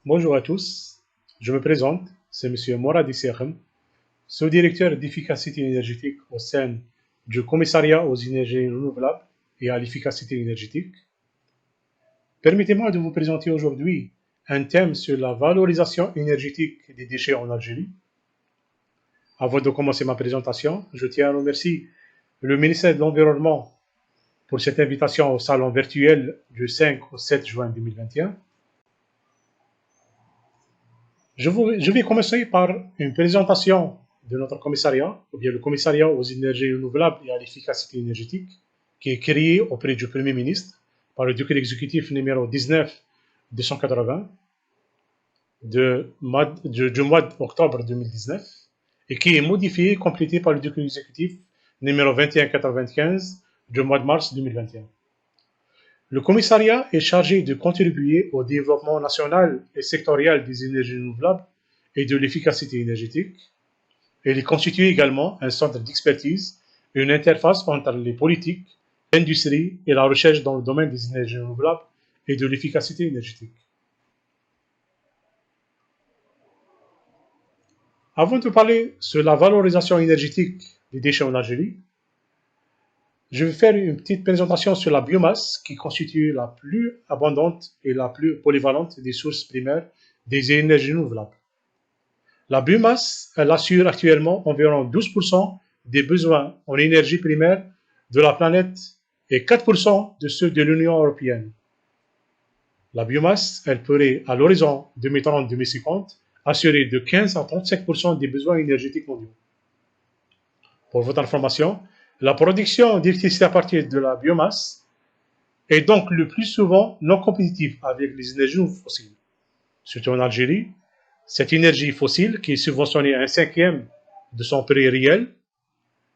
Bonjour à tous, je me présente, c'est Monsieur Moradi Serhem, sous-directeur d'efficacité énergétique au sein du commissariat aux énergies renouvelables et à l'efficacité énergétique. Permettez-moi de vous présenter aujourd'hui un thème sur la valorisation énergétique des déchets en Algérie. Avant de commencer ma présentation, je tiens à remercier le ministère de l'Environnement pour cette invitation au salon virtuel du 5 au 7 juin 2021. Je vais commencer par une présentation de notre commissariat, ou bien le commissariat aux énergies renouvelables et à l'efficacité énergétique, qui est créé auprès du Premier ministre par le décret exécutif numéro 19-280 du mois d'octobre 2019 et qui est modifié et complété par le décret exécutif numéro 2195 du mois de mars 2021. Le commissariat est chargé de contribuer au développement national et sectoriel des énergies renouvelables et de l'efficacité énergétique. Il constitue également un centre d'expertise et une interface entre les politiques, l'industrie et la recherche dans le domaine des énergies renouvelables et de l'efficacité énergétique. Avant de parler sur la valorisation énergétique des déchets en Algérie, je vais faire une petite présentation sur la biomasse qui constitue la plus abondante et la plus polyvalente des sources primaires des énergies renouvelables. La biomasse, elle assure actuellement environ 12% des besoins en énergie primaire de la planète et 4% de ceux de l'Union européenne. La biomasse, elle pourrait, à l'horizon 2030-2050, assurer de 15 à 35% des besoins énergétiques mondiaux. Pour votre information, la production d'électricité à partir de la biomasse est donc le plus souvent non compétitive avec les énergies fossiles. Surtout en Algérie, cette énergie fossile qui est subventionnée à un cinquième de son prix réel,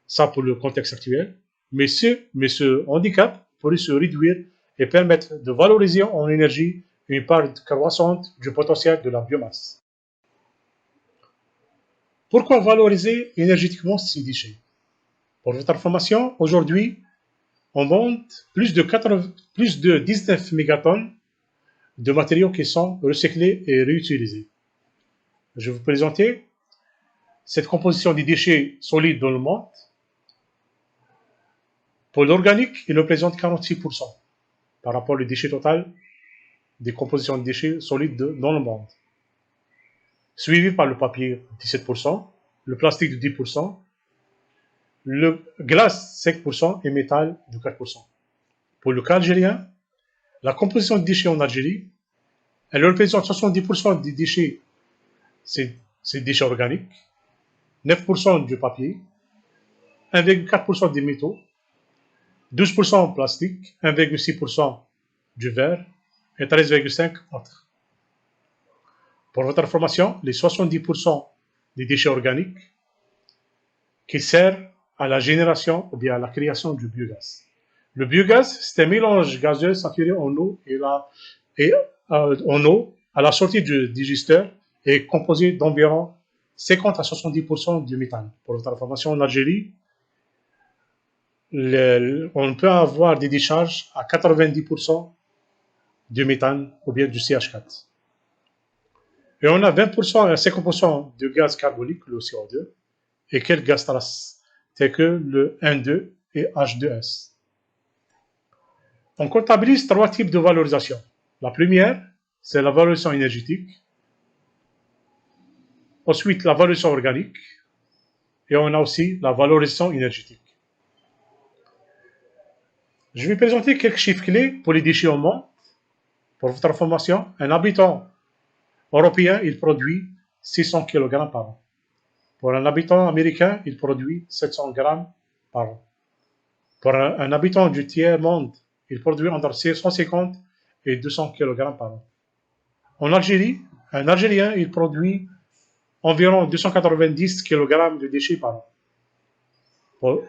ça pour le contexte actuel, mais ce handicap pourrait se réduire et permettre de valoriser en énergie une part croissante du potentiel de la biomasse. Pourquoi valoriser énergétiquement ces déchets? Pour votre information, aujourd'hui, on monte plus de 19 mégatonnes de matériaux qui sont recyclés et réutilisés. Je vais vous présenter cette composition des déchets solides dans le monde. Pour l'organique, il représente 46% par rapport au déchet total des compositions de déchets solides dans le monde. Suivi par le papier 17%, le plastique de 10%, le glace 5% et métal de 4%. Pour le cas algérien, la composition de déchets en Algérie, elle représente 70% des déchets, c'est déchets organiques, 9% du papier, 1,4% des métaux, 12% en plastique, 1,6% du verre et 13,5% autres. Pour votre information, les 70% des déchets organiques qui servent à la génération ou bien à la création du biogaz. Le biogaz, c'est un mélange gazeux saturé en eau à la sortie du digesteur et composé d'environ 50 à 70% du méthane. Pour votre information, en Algérie, on peut avoir des décharges à 90% du méthane ou bien du CH4. Et on a 20% à 50% de gaz carbonique, le CO2, et quelques gaz traces, tels que le N2 et H2S. On comptabilise trois types de valorisation. La première, c'est la valorisation énergétique. Ensuite, la valorisation organique. Et on a aussi la valorisation énergétique. Je vais présenter quelques chiffres clés pour les déchets au monde. Pour votre information, un habitant européen, il produit 600 kg par an. Pour un habitant américain, il produit 700 grammes par an. Pour un habitant du tiers-monde, il produit entre 150 et 200 kg par an. En Algérie, un Algérien, il produit environ 290 kg de déchets par an. Bon,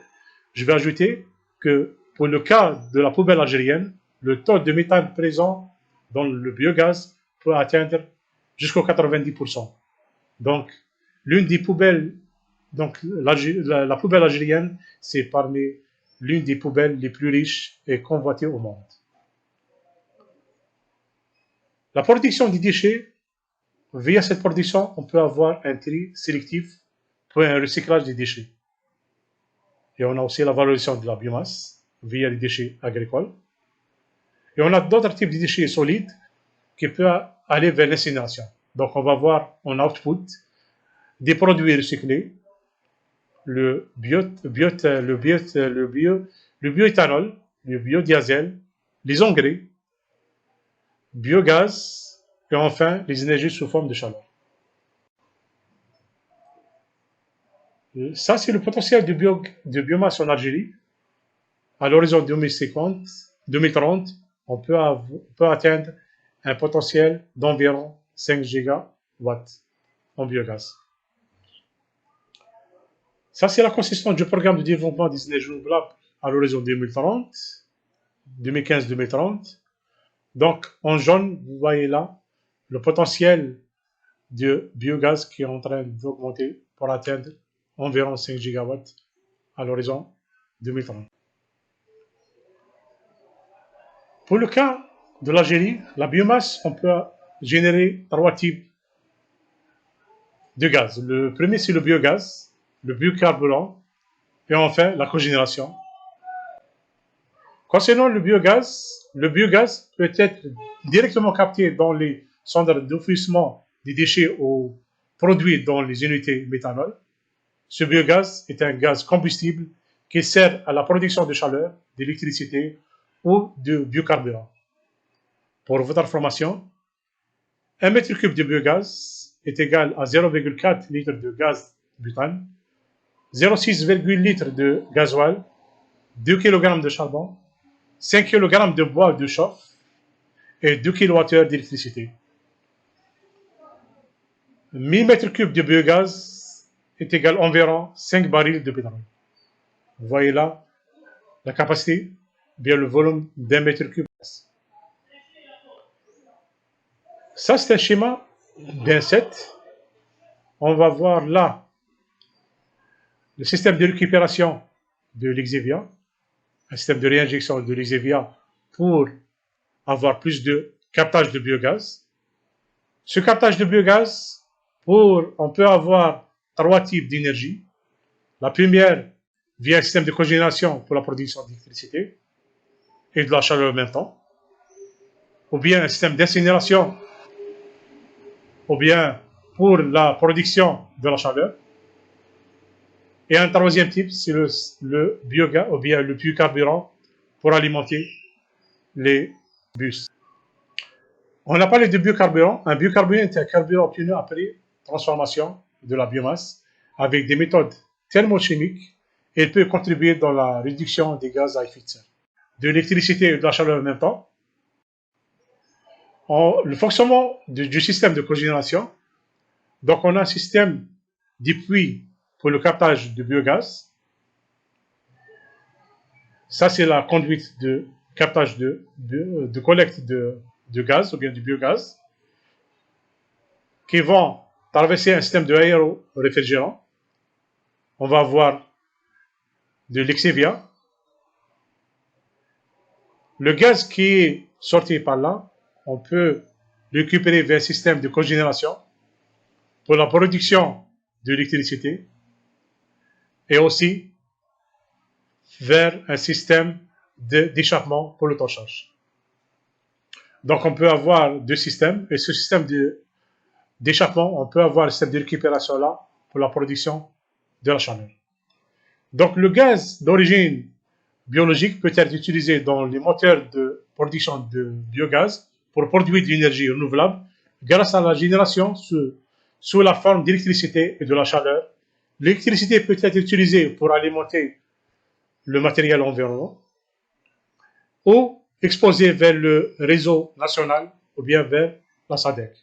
je vais ajouter que pour le cas de la poubelle algérienne, le taux de méthane présent dans le biogaz peut atteindre jusqu'à 90%. Donc, l'une des poubelles, donc la poubelle algérienne, c'est parmi l'une des poubelles les plus riches et convoitées au monde. La production des déchets Via cette production, on peut avoir un tri sélectif pour un recyclage des déchets. Et on a aussi la valorisation de la biomasse via les déchets agricoles. Et on a d'autres types de déchets solides qui peuvent aller vers l'incinération. Donc on va voir en output des produits recyclés, le bioéthanol, le biodiesel, les engrais, biogaz et enfin les énergies sous forme de chaleur. Ça, c'est le potentiel de biomasse en Algérie. À l'horizon 2030, on peut atteindre un potentiel d'environ 5 gigawatts en biogaz. Ça, c'est la consistance du programme de développement des énergies renouvelables à l'horizon 2015-2030. Donc, en jaune, vous voyez là le potentiel de biogaz qui est en train d'augmenter pour atteindre environ 5 gigawatts à l'horizon 2030. Pour le cas de l'Algérie, la biomasse, on peut générer 3 types de gaz. Le premier, c'est le biogaz, le biocarburant, et enfin la cogénération. Concernant le biogaz peut être directement capté dans les centres d'enfouissement des déchets ou produits dans les unités méthanol. Ce biogaz est un gaz combustible qui sert à la production de chaleur, d'électricité ou de biocarburant. Pour votre information, 1 mètre cube de biogaz est égal à 0,4 litres de gaz butane, 0,6 litres de gasoil, 2 kg de charbon, 5 kg de bois de chauffe et 2 kWh d'électricité. 1000 mètres cubes de biogaz est égal à environ 5 barils de pétrole. Vous voyez là la capacité, bien le volume d'un mètre cube. Ça, c'est un schéma d'un set. On va voir là le système de récupération de l'Exivia, un système de réinjection de l'Exivia pour avoir plus de captage de biogaz. Ce captage de biogaz, on peut avoir 3 types d'énergie. La première, via un système de cogénération pour la production d'électricité et de la chaleur en même temps, ou bien un système d'incinération, ou bien pour la production de la chaleur. Et un troisième type, c'est le biogaz, ou bien le biocarburant pour alimenter les bus. On a parlé de biocarburant. Un biocarburant est un carburant obtenu après transformation de la biomasse avec des méthodes thermochimiques et il peut contribuer dans la réduction des gaz à effet de serre, de l'électricité et de la chaleur en même temps. Le fonctionnement du système de cogénération, donc on a un système de puits pour le captage de biogaz. Ça, c'est la conduite de captage de collecte de gaz ou bien du biogaz qui vont traverser un système de aéro-réfrigérant. On va avoir de l'exivia. Le gaz qui est sorti par là, on peut le récupérer vers un système de cogénération pour la production de l'électricité et aussi vers un système d'échappement pour le torchage. Donc on peut avoir 2 systèmes et ce système d'échappement, on peut avoir le système de récupération là pour la production de la chaleur. Donc le gaz d'origine biologique peut être utilisé dans les moteurs de production de biogaz pour produire de l'énergie renouvelable grâce à la génération sous la forme d'électricité et de la chaleur. L'électricité peut être utilisée pour alimenter le matériel environnant ou exposée vers le réseau national ou bien vers la SADC.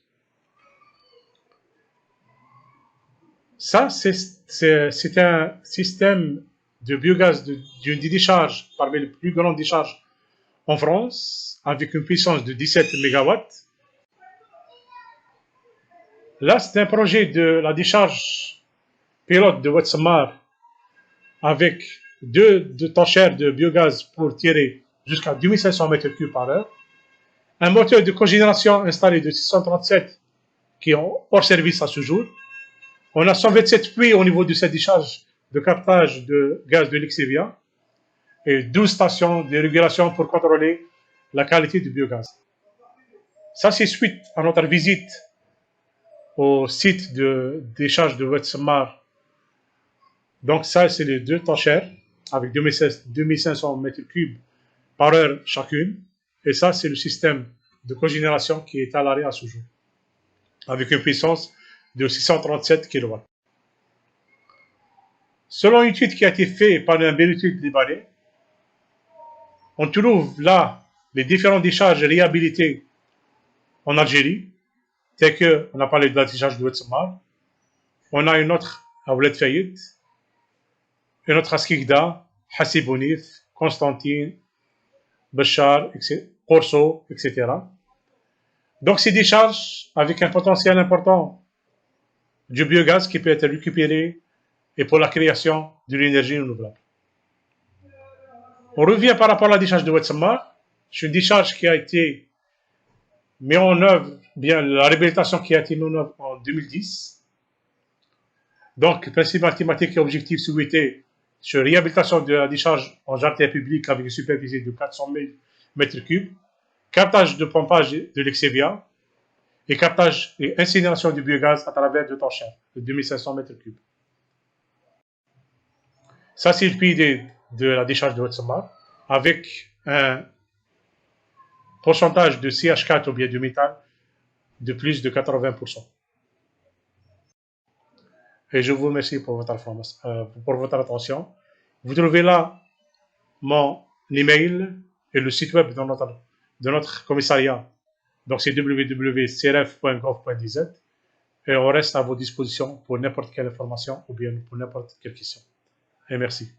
Ça, c'est un système de biogaz d'une décharge parmi les plus grandes décharges en France, avec une puissance de 17 MW. Là, c'est un projet de la décharge pilote de Wetsamar avec 2 tanchères de biogaz pour tirer jusqu'à 2500 m3 par heure, un moteur de cogénération installé de 637 qui est hors service à ce jour. On a 127 puits au niveau de cette décharge de captage de gaz de Lixivia et 12 stations de régulation pour contrôler la qualité du biogaz. Ça, c'est suite à notre visite au site de décharge de Wetsemar. Donc ça, c'est les deux tanchères avec 2500 m3 par heure chacune. Et ça, c'est le système de cogénération qui est à l'arrêt à ce jour, avec une puissance de 637 kW. Selon une étude qui a été faite par un bénéfice libanais, on trouve là les différentes décharges réhabilitées en Algérie, telles que, on a parlé de la décharge de Wetsemar, on a une autre à Ouled Fayed, une autre à Skikda, Hassibounif, Constantine, Béchar, Corso, etc. Donc, ces décharges avec un potentiel important du biogaz qui peut être récupéré et pour la création de l'énergie renouvelable. On revient par rapport à la décharge de Wetsemar. C'est une décharge qui a été mise en œuvre, bien la réhabilitation qui a été mise en œuvre en 2010. Donc, le principe mathématique et objectif souhaité sur réhabilitation de la décharge en jardin public avec une superficie de 400 000 m3, captage de pompage de l'exévia et captage et incinération du biogaz à travers deux tanchères de 2500 m3. Ça, c'est le puits de la décharge de Wetsemar avec un pourcentage de CH4 ou bien de métal de plus de 80%. Et je vous remercie pour votre attention. Vous trouvez là mon email et le site web de notre commissariat. Donc c'est www.crf.gov.dz et on reste à vos dispositions pour n'importe quelle information ou bien pour n'importe quelle question. Et merci.